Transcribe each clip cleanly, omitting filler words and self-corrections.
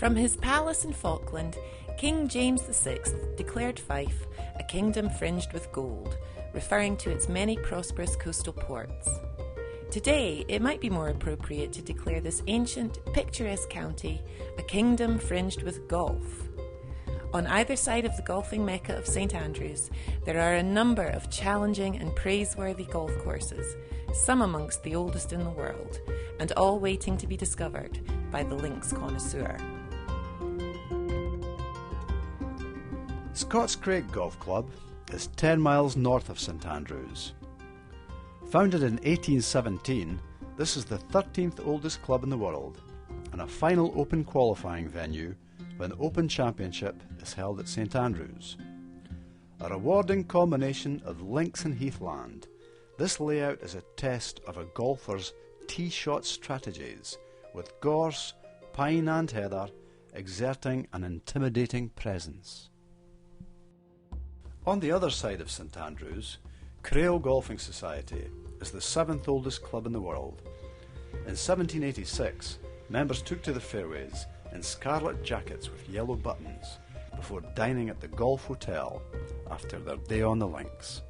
From his palace in Falkland, King James VI declared Fife a kingdom fringed with gold, referring to its many prosperous coastal ports. Today, it might be more appropriate to declare this ancient, picturesque county a kingdom fringed with golf. On either side of the golfing mecca of St Andrews, there are a number of challenging and praiseworthy golf courses, some amongst the oldest in the world, and all waiting to be discovered by the links connoisseur. Scott's Craig Golf Club is 10 miles north of St Andrews. Founded in 1817, this is the 13th oldest club in the world and a final open qualifying venue when the Open Championship is held at St Andrews. A rewarding combination of links and heathland, this layout is a test of a golfer's tee shot strategies, with gorse, pine and heather exerting an intimidating presence. On the other side of St Andrews, Crail Golfing Society is the 7th oldest club in the world. In 1786, members took to the fairways in scarlet jackets with yellow buttons before dining at the Golf Hotel after their day on the links.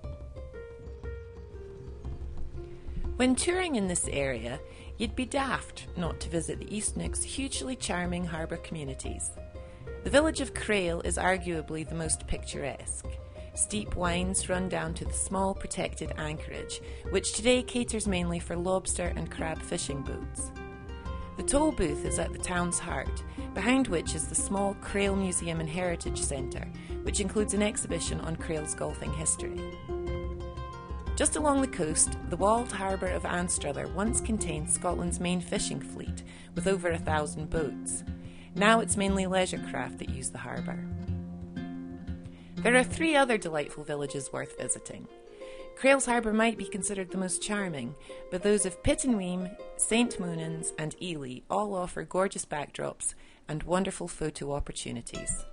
When touring in this area, you'd be daft not to visit the East Neuk's hugely charming harbour communities. The village of Crail is arguably the most picturesque. Steep winds run down to the small protected anchorage, which today caters mainly for lobster and crab fishing boats. The toll booth is at the town's heart, behind which is the small Crail Museum and Heritage Centre, which includes an exhibition on Crail's golfing history. Just along the coast, the walled harbour of Anstruther once contained Scotland's main fishing fleet, with over 1,000 boats. Now it's mainly leisure craft that use the harbour. There are 3 other delightful villages worth visiting. Crail's Harbour might be considered the most charming, but those of Pittenweem, St Moonans and Ely all offer gorgeous backdrops and wonderful photo opportunities.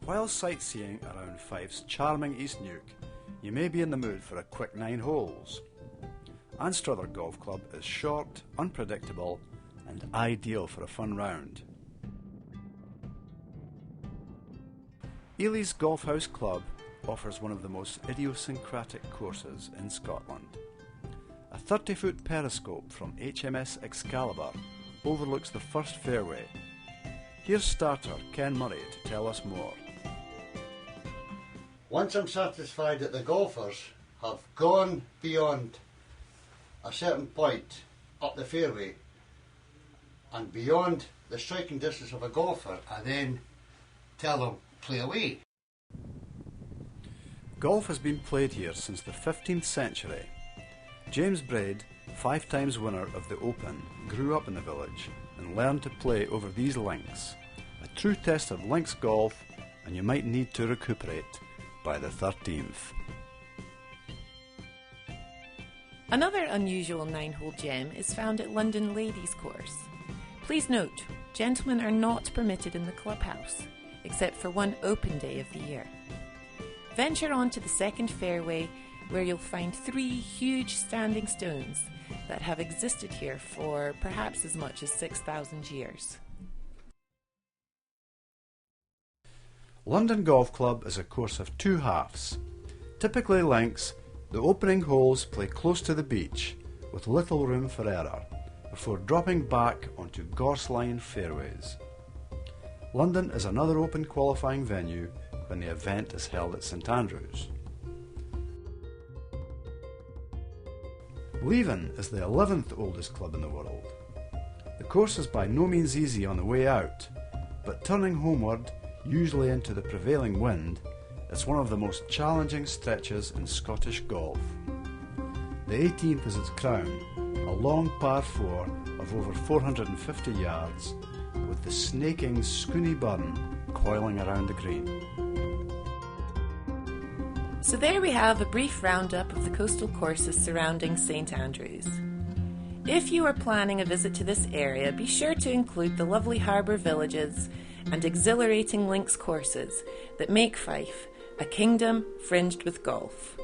While sightseeing around Fife's charming East Neuk, you may be in the mood for a quick 9 holes. Anstruther Golf Club is short, unpredictable, and ideal for a fun round. Ely's Golf House Club offers one of the most idiosyncratic courses in Scotland. A 30-foot periscope from HMS Excalibur overlooks the first fairway. Here's starter Ken Murray to tell us more. Once I'm satisfied that the golfers have gone beyond a certain point up the fairway and beyond the striking distance of a golfer, I then tell them, play away. Golf has been played here since the 15th century. James Braid, 5 times winner of the Open, grew up in the village and learned to play over these links. A true test of links golf, and you might need to recuperate by the 13th. Another unusual 9-hole gem is found at Lundin Ladies Course. Please note, gentlemen are not permitted in the clubhouse, except for one open day of the year. Venture on to the second fairway, where you'll find 3 huge standing stones that have existed here for perhaps as much as 6,000 years. Lundin Golf Club is a course of 2 halves. Typically links, the opening holes play close to the beach, with little room for error, before dropping back onto gorse-lined fairways. Lundin is another open qualifying venue when the event is held at St Andrews. Leven is the 11th oldest club in the world. The course is by no means easy on the way out, but turning homeward, usually into the prevailing wind, it's one of the most challenging stretches in Scottish golf. The 18th is its crown, a long par 4 of over 450 yards, with the snaking Scooney Burn coiling around the green. So there we have a brief roundup of the coastal courses surrounding St Andrews. If you are planning a visit to this area, be sure to include the lovely harbour villages and exhilarating links courses that make Fife a kingdom fringed with golf.